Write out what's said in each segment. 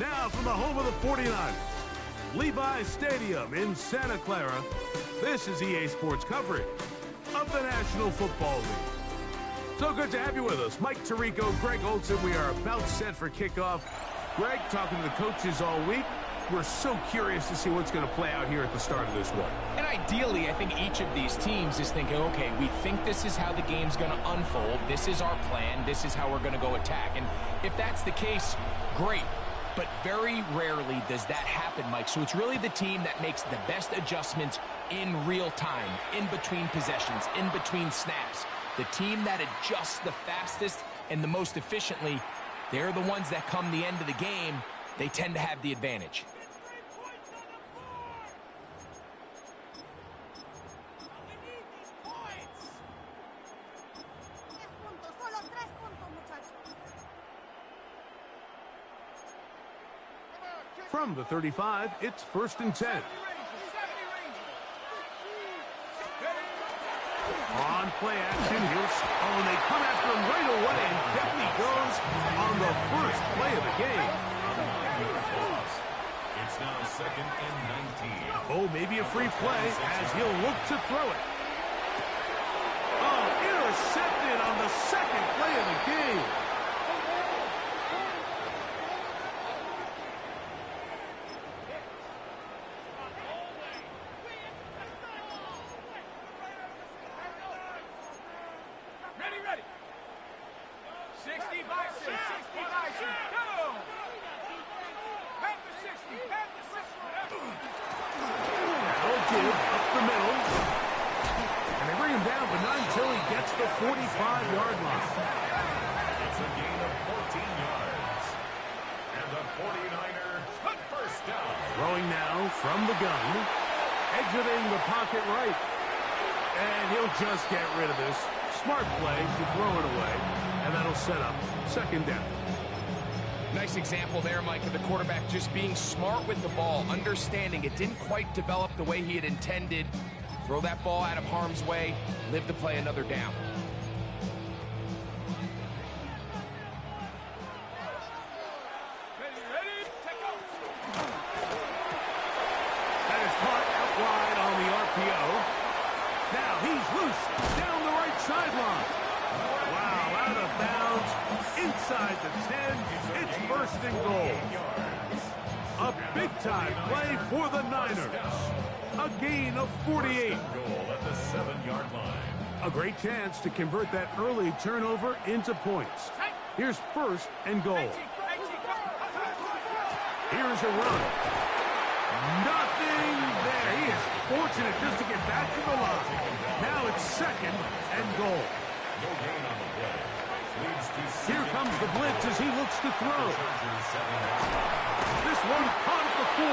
Now from the home of the 49ers, Levi's Stadium in Santa Clara, this is EA Sports coverage of the National Football League. So good to have you with us. Mike Tirico, Greg Olson, we are about set for kickoff. Greg, talking to the coaches all week. We're so curious to see what's going to play out here at the start of this one. And ideally, I think each of these teams is thinking, okay, we think this is how the game's going to unfold. This is our plan. This is how we're going to go attack. And if that's the case, great. But very rarely does that happen, Mike. So it's really the team that makes the best adjustments in real time, in between possessions, in between snaps. The team that adjusts the fastest and the most efficiently, they're the ones that come the end of the game, they tend to have the advantage. From the 35, it's 1st and 10. On play action, and they come after him right away, and down he goes on the first play of the game. It's now 2nd and 19. Oh, maybe a free play as he'll look to throw it. Oh, intercepted on the second play of the game. Up the middle. And they bring him down, but not until he gets the 45-yard line. It's a gain of 14 yards. And the 49ers put first down. Throwing now from the gun. Exiting the pocket right. And he'll just get rid of this. Smart play to throw it away. And that'll set up 2nd down. Nice example there, Mike, of the quarterback just being smart with the ball, understanding it didn't quite develop the way he had intended. Throw that ball out of harm's way, live to play another down. That is caught out wide on the RPO. Now he's loose down the right sideline. Wow, out of bounds, inside the 10, it's 1st and goal. A big-time play for the Niners. A gain of 48. Goal at the 7-yard line. A great chance to convert that early turnover into points. Here's 1st and goal. Here's a run. Nothing there. He is fortunate just to get back to the line. Now it's 2nd and goal. No gain on the play. Leads to Here comes the blitz as he looks to throw. This one caught at the 4.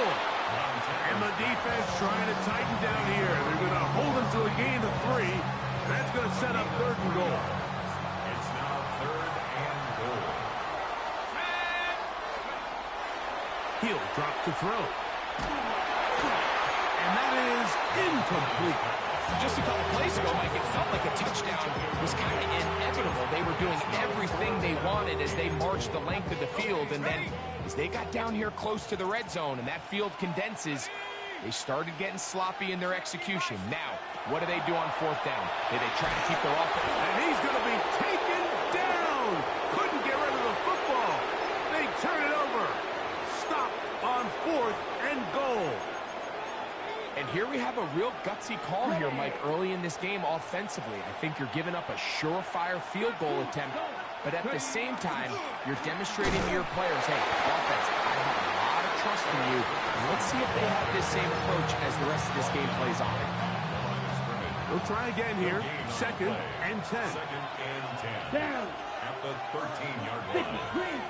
And the defense trying to tighten down here. They're going to hold him to a gain of 3. That's going to set up 3rd and goal. It's now 3rd and goal. He'll drop to throw. And that is incomplete. Just a couple plays ago, Mike, it felt like a touchdown was kind of inevitable. They were doing everything they wanted as they marched the length of the field, and then as they got down here close to the red zone and that field condenses, they started getting sloppy in their execution. Now, what do they do on 4th down? They try to keep their offense. And he's going to be taken down. Couldn't get rid of the football. They turn it over. Stop on 4th and goal. And here we have a real gutsy call here, Mike, early in this game offensively. I think you're giving up a surefire field goal attempt, but at the same time, you're demonstrating to your players, hey, offense, I have a lot of trust in you. Let's see if they have this same approach as the rest of this game plays on. We'll try again here. 2nd and 10. 2nd and 10. Down. At the 13-yard line.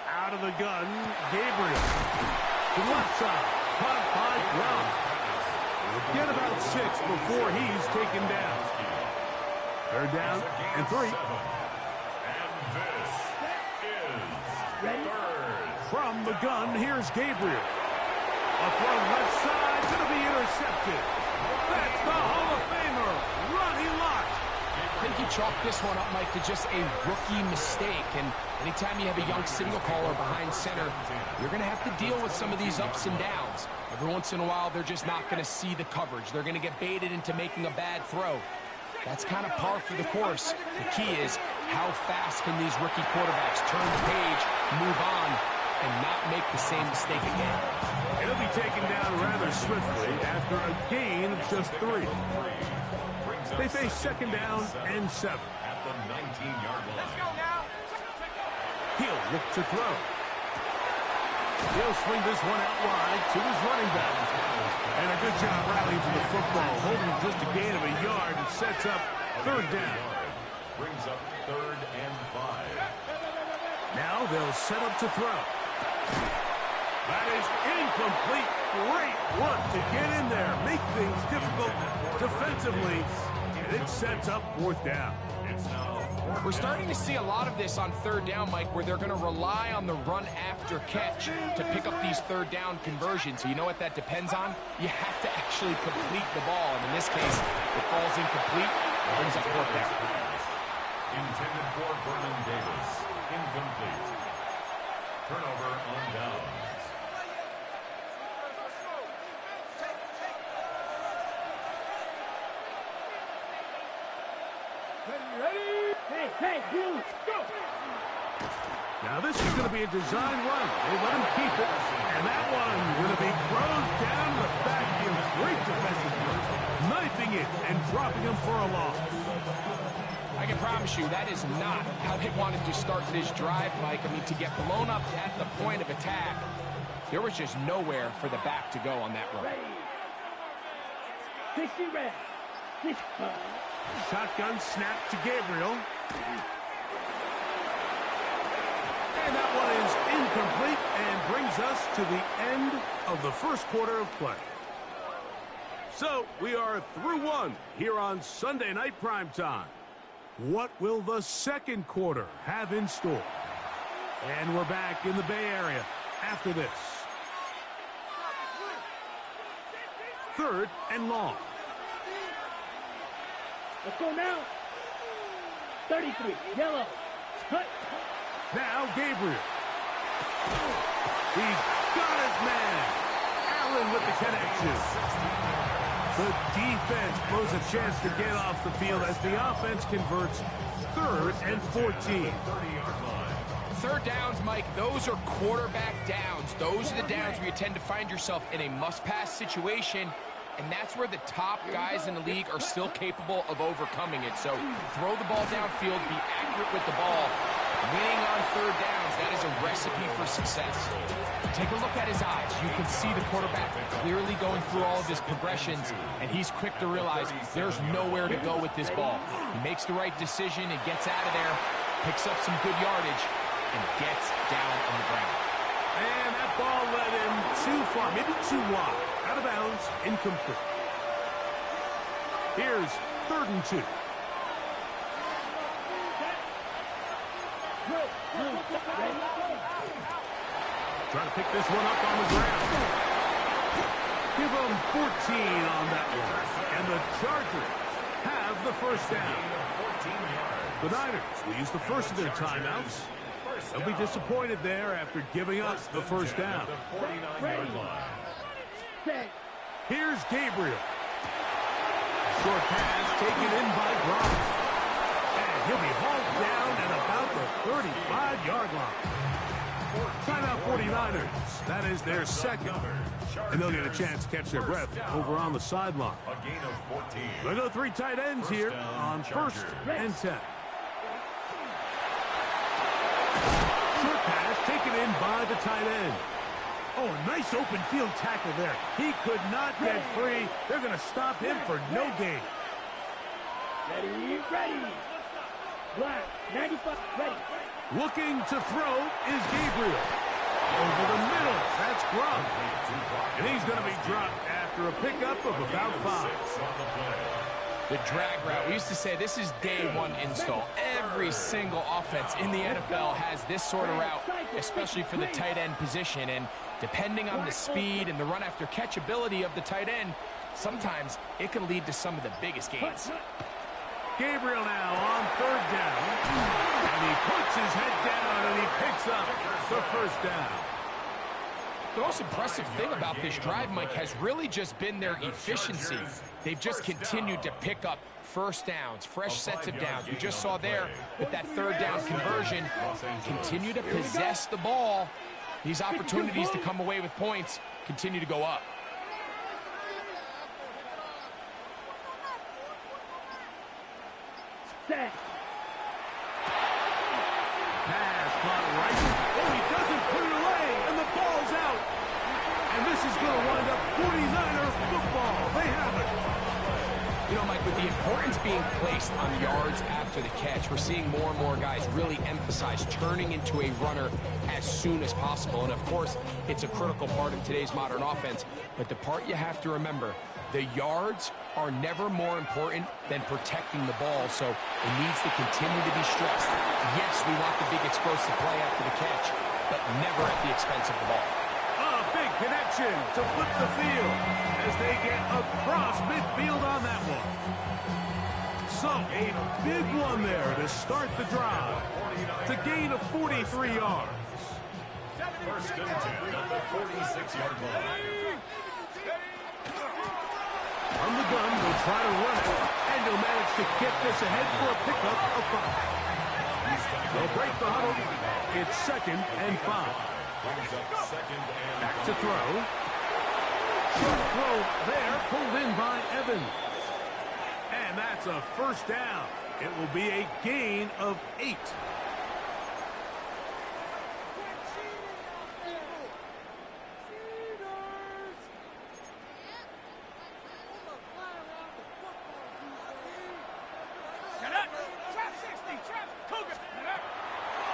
Out of the gun, Gabriel. To the left side. Caught by Brown. Get about 6 before he's taken down. 3rd down and 3. And this is 3rd. From the gun, here's Gabriel. A throw left side, going to be intercepted. That's the Hall of Famer, Ronnie Lott. I think he chalk this one up, Mike, to just a rookie mistake. And anytime you have a young signal caller behind center, you're going to have to deal with some of these ups and downs. Every once in a while, they're just not going to see the coverage. They're going to get baited into making a bad throw. That's kind of par for the course. The key is how fast can these rookie quarterbacks turn the page, move on, and not make the same mistake again. It'll be taken down rather swiftly after a gain of just 3. They face second down and 7. At the 19-yard line. Let's go now. He'll look to throw. He'll swing this one out wide to his running back. And a good job rallying to the football, holding just a gain of a yard and sets up third down. Brings up 3rd and 5. Now they'll set up to throw. That is incomplete. Great work to get in there, make things difficult defensively, and it sets up 4th down. It's now We're starting to see a lot of this on 3rd down, Mike, where they're going to rely on the run after catch to pick up these 3rd down conversions. So you know what that depends on? You have to actually complete the ball. And in this case, it falls incomplete. It brings up 4th down. intended for Vernon Davis. Incomplete. Turnover on downs. Ready? Hey, you go! Now this is going to be a design run. They let him keep it. And that one going to be closed down the backfield. Great defensive work. Knifing it and dropping him for a loss. I can promise you that is not how they wanted to start this drive, Mike. I mean, to get blown up at the point of attack, there was just nowhere for the back to go on that run. Ready. 60 red. 6 Shotgun snap to Gabriel. And that one is incomplete and brings us to the end of the first quarter of play. So we are through one here on Sunday Night Primetime. What will the second quarter have in store? And we're back in the Bay Area after this. 3rd and long. Let's go now. 33, yellow. Cut. Now Gabriel. He's got his man. Allen with the connection. The defense blows a chance to get off the field as the offense converts 3rd and 14. 30-yard line. 3rd downs, Mike, those are quarterback downs. Those are the downs where you tend to find yourself in a must-pass situation, and that's where the top guys in the league are still capable of overcoming it. So throw the ball downfield, be accurate with the ball. Winning on 3rd downs, that is a recipe for success. Take a look at his eyes. You can see the quarterback clearly going through all of his progressions, and he's quick to realize there's nowhere to go with this ball. He makes the right decision and gets out of there, picks up some good yardage, and gets down on the ground. And that ball led him too far, maybe too wide. Out of bounds, incomplete. Here's 3rd and 2. Trying to pick this one up on the ground. Give them 14 on that one. And the Chargers have the 1st down. The Niners will use the first of their timeouts. They'll be disappointed there after giving up the 1st down. Here's Gabriel. Short pass taken in by Brock. And he'll be hauled down at about the 35-yard line. Timeout 49ers. That is their second. And they'll get a chance to catch their breath over on the sideline. A gain of 14. They'll go 3 tight ends here on 1st and 10. Short pass taken in by the tight end. Oh, a nice open field tackle there. He could not get free. They're going to stop him for no gain. Ready. Black, 95, ready. Looking to throw is Gabriel. Over the middle, that's Gronk. And he's going to be dropped after a pickup of about 5. The drag route. We used to say this is day one install. Every single offense in the NFL has this sort of route, especially for the tight end position. And depending on the speed and the run after catch ability of the tight end, sometimes it can lead to some of the biggest gains. Gabriel now on third down. And he puts his head down and he picks up the first down. The most impressive thing about this drive, Mike, has really just been their efficiency. They've just continued to pick up first downs, fresh sets of downs. We just saw there with that third down conversion, continue to possess the ball. These opportunities to come away with points continue to go up. Set. Pass caught right. Oh, he doesn't put it away, and the ball's out. And this is going to wind up 49er football. They have it. You know, Mike, with the importance being placed on yards after the catch, we're seeing more and more guys really emphasize turning into a runner as soon as possible. And, of course, it's a critical part of today's modern offense. But the part you have to remember, the yards are never more important than protecting the ball, so it needs to continue to be stressed. Yes, we want the big explosive play after the catch, but never at the expense of the ball. A big connection to flip the field as they get across midfield on that one. So, a big one there to start the drive. It's a gain of 43 yards. First and 10 at the 46-yard line. On the gun, they'll try to run it, and he'll manage to get this ahead for a pickup of 5. They'll break the huddle. It's 2nd and 5. Back to throw. Short throw there, pulled in by Evans. And that's a first down. It will be a gain of 8.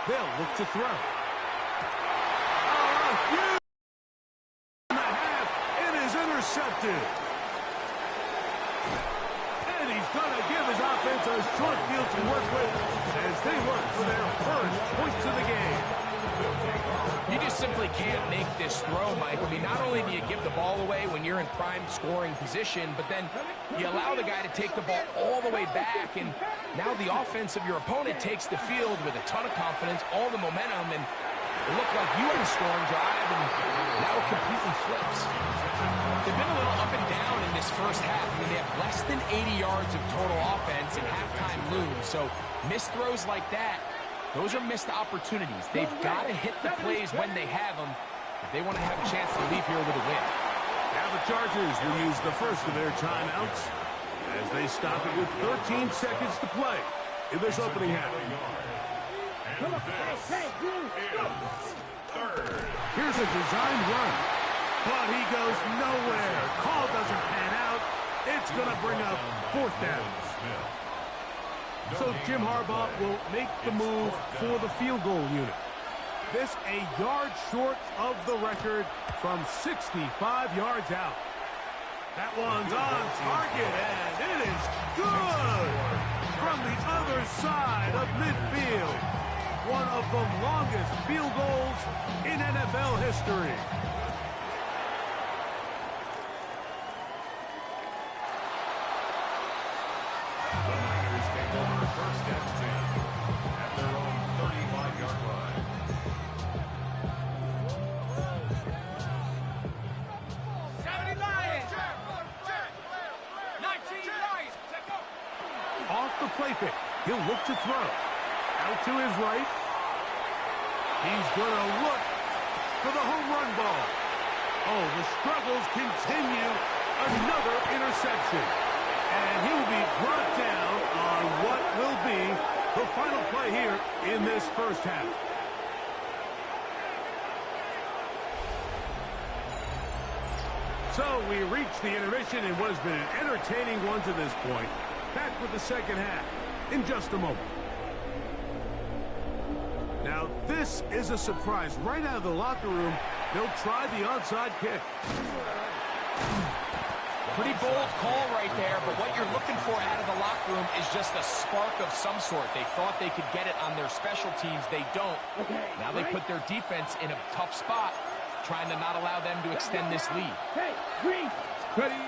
They'll look to throw. Huge in the half. It is intercepted. And he's going to give his offense a short field to work with as they look for their first points of the game. You just simply can't make this throw, Mike. I mean, not only do you give the ball away when you're in prime scoring position, but then you allow the guy to take the ball all the way back, and now the offense of your opponent takes the field with a ton of confidence, all the momentum, and it looked like you had a scoring drive, and now it completely flips. They've been a little up and down in this first half. I mean, they have less than 80 yards of total offense and halftime looms, so missed throws like that, those are missed opportunities. They've got to hit the plays when they have them if they want to have a chance to leave here with a win. Now the Chargers will use the first of their timeouts as they stop it with 13 seconds to play in this opening half. Here's a designed run, but he goes nowhere. Call doesn't pan out. It's going to bring up 4th down. So Jim Harbaugh will make the move for the field goal unit. This a yard short of the record from 65 yards out. That one's on target, and it is good from the other side of midfield. One of the longest field goals in NFL history. First and 10 at their own 35-yard line. Off the play fake. He'll look to throw. Out to his right. He's going to look for the home run ball. Oh, the struggles continue. Another interception. And he will be brought down on what will be the final play here in this first half. So we reach the intermission in what has been an entertaining one to this point. Back with the second half in just a moment. Now this is a surprise. Right out of the locker room, they'll try the onside kick. Pretty bold call right there, but what you're looking for out of the locker room is just a spark of some sort. They thought they could get it on their special teams. They don't. Now they put their defense in a tough spot, trying to not allow them to extend this lead. Hey, green. Ready.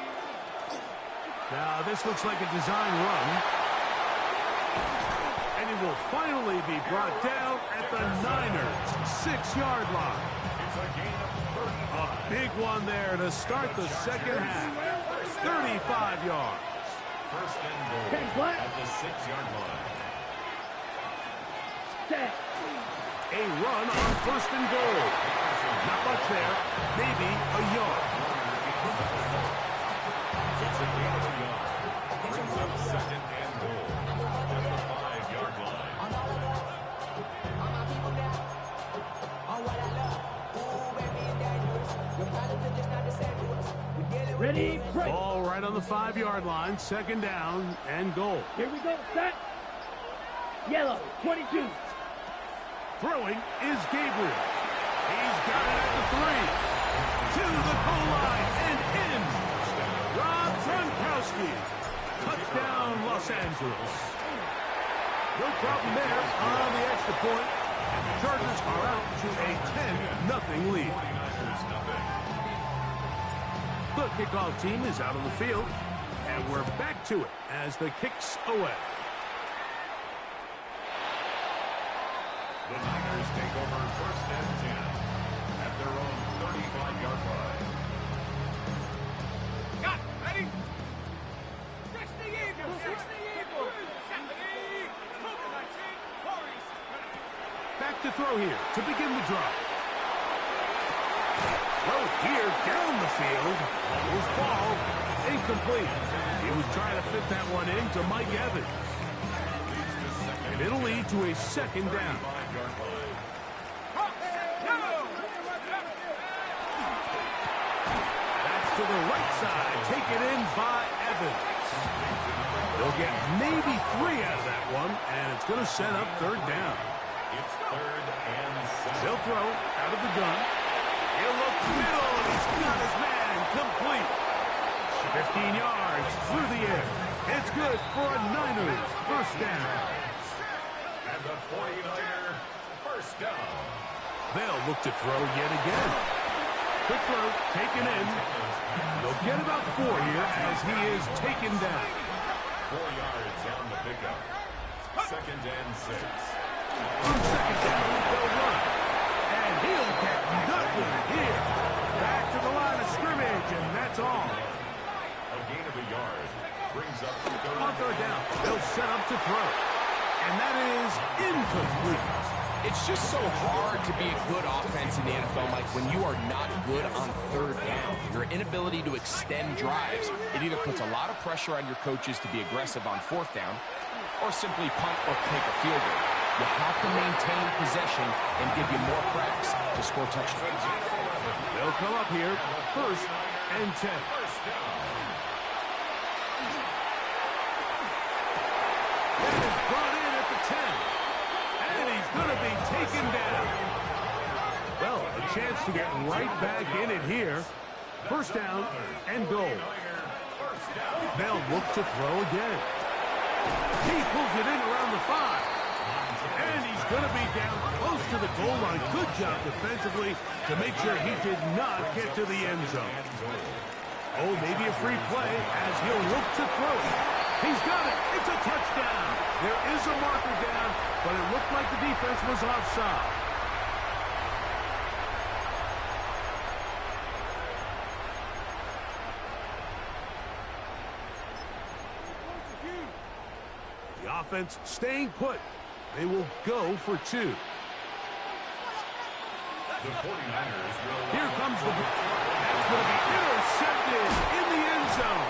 Now this looks like a design run. And he will finally be brought down at the Niners' 6-yard line. It's a gain of 30. A big one there to start the second half. 35 yards. First and goal at the 6-yard line. A run on first and goal. Not much there. Maybe a yard. It's a gain of a yard. Brings up second and goal at the 5-yard line. Ready, break. Ball right on the 5-yard line. Second down and goal. Here we go, set. Yellow, 22. Throwing is Gabriel. He's got it at the 3. To the goal line and in. Rob Gronkowski. Touchdown, Los Angeles. No problem there on the extra point. And the Chargers are out to a 10-0 lead. The kickoff team is out on the field, and we're back to it as the kick's away. The Niners take over first and 10 at their own 35-yard line. Got it. Ready? 60 Eagles. 60 Eagles. 70. Back to throw here to begin the drive. Throw here down the field. Will fall. Incomplete. He was trying to fit that one into Mike Evans. And it'll lead to a second down. That's to the right side. Taken in by Evans. They'll get maybe 3 out of that one, and it's going to set up third down. It's third and 7. They'll throw out of the gun. He'll look middle, and he's got his man complete. 15 yards through the air. It's good for a Niners first down. And the 49er first down. They'll look to throw yet again. Quick throw, taken in. They'll get about 4 here as he is taken down. 4 yards on the pickup. Second and 6. On second down, they'll run. And he'll get nothing here. Back to the line of scrimmage, and that's all. A gain of a yard. Brings up third. On third down, they'll set up to throw. And that is incomplete. It's just so hard to be a good offense in the NFL, Mike, when you are not good on third down. Your inability to extend drives, it either puts a lot of pressure on your coaches to be aggressive on fourth down or simply punt or take a field goal. You have to maintain possession and give you more cracks to score touchdowns. They'll come up here, first and 10. That is brought in at the 10. And he's going to be taken down. Well, a chance to get right back in it here. First down and goal. They'll look to throw again. He pulls it in around the 5. And he's going to be down close to the goal line. Good job defensively to make sure he did not get to the end zone. Oh, maybe a free play as he'll look to throw it. He's got it. It's a touchdown. There is a marker down, but it looked like the defense was offside. The offense staying put. They will go for 2. The 49ers will... Here comes the... That's going to be intercepted in the end zone.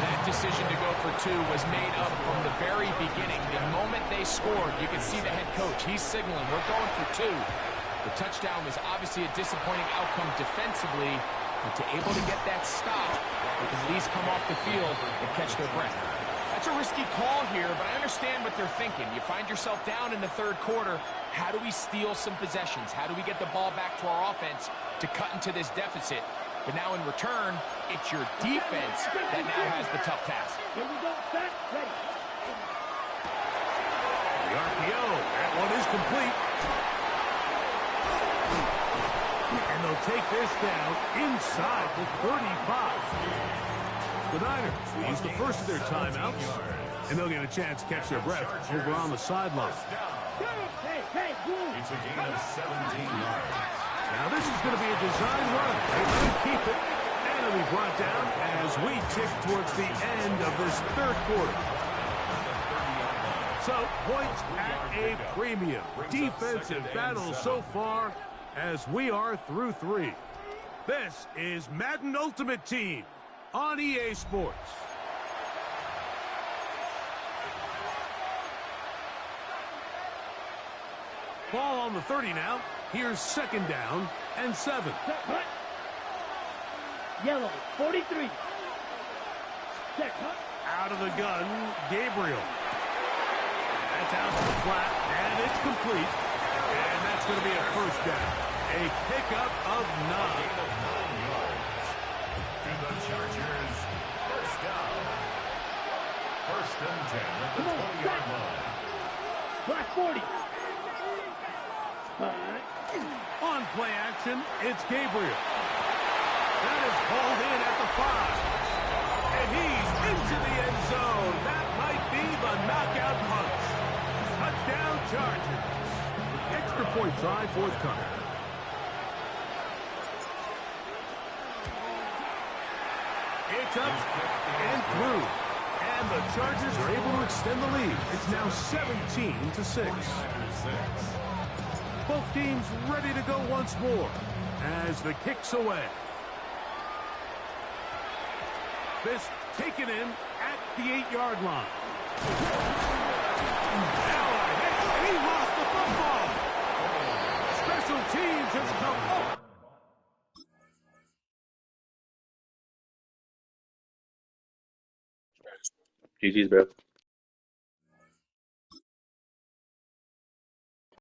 That decision to go for 2 was made up from the very beginning. The moment they scored, you could see the head coach. He's signaling, we're going for 2. The touchdown was obviously a disappointing outcome defensively, but to able to get that stop, they can at least come off the field and catch their breath. That's a risky call here, but I understand what they're thinking. You find yourself down in the third quarter. How do we steal some possessions? How do we get the ball back to our offense to cut into this deficit? But now in return, it's your defense that now has the tough task. Here we go, set, ready. The RPO, that one is complete. And they'll take this down inside the 35. The Niners use the first of their timeouts. And they'll get a chance to catch their breath over on the sideline. Hey, It's a gain of 17 yards. Now this is going to be a design run. They let him keep it, and it'll be brought down as we tick towards the end of this third quarter. So points at a premium. Defensive battle so far as we are through 3. This is Madden Ultimate Team on EA Sports. Ball on the 30 now. Here's 2nd down and 7. Yellow, 43. Check, Out of the gun, Gabriel. That's out to the flat, and it's complete. And that's going to be a 1st down. A pickup of 9. Gain of 9 yards. To the Chargers. 1st down. 1st and 10 at the 20-yard line. Black 40. On play action, it's Gabriel. That is hauled in at the 5. And he's into the end zone. That might be the knockout punch. Touchdown Chargers. Extra point try forthcoming. It's up and through. And the Chargers are able to extend the lead. It's now 17-6. Both teams ready to go once more as the kick's away. This taken in at the 8-yard line. Now a hit. He lost the football. Special teams has come up. GG's, bro.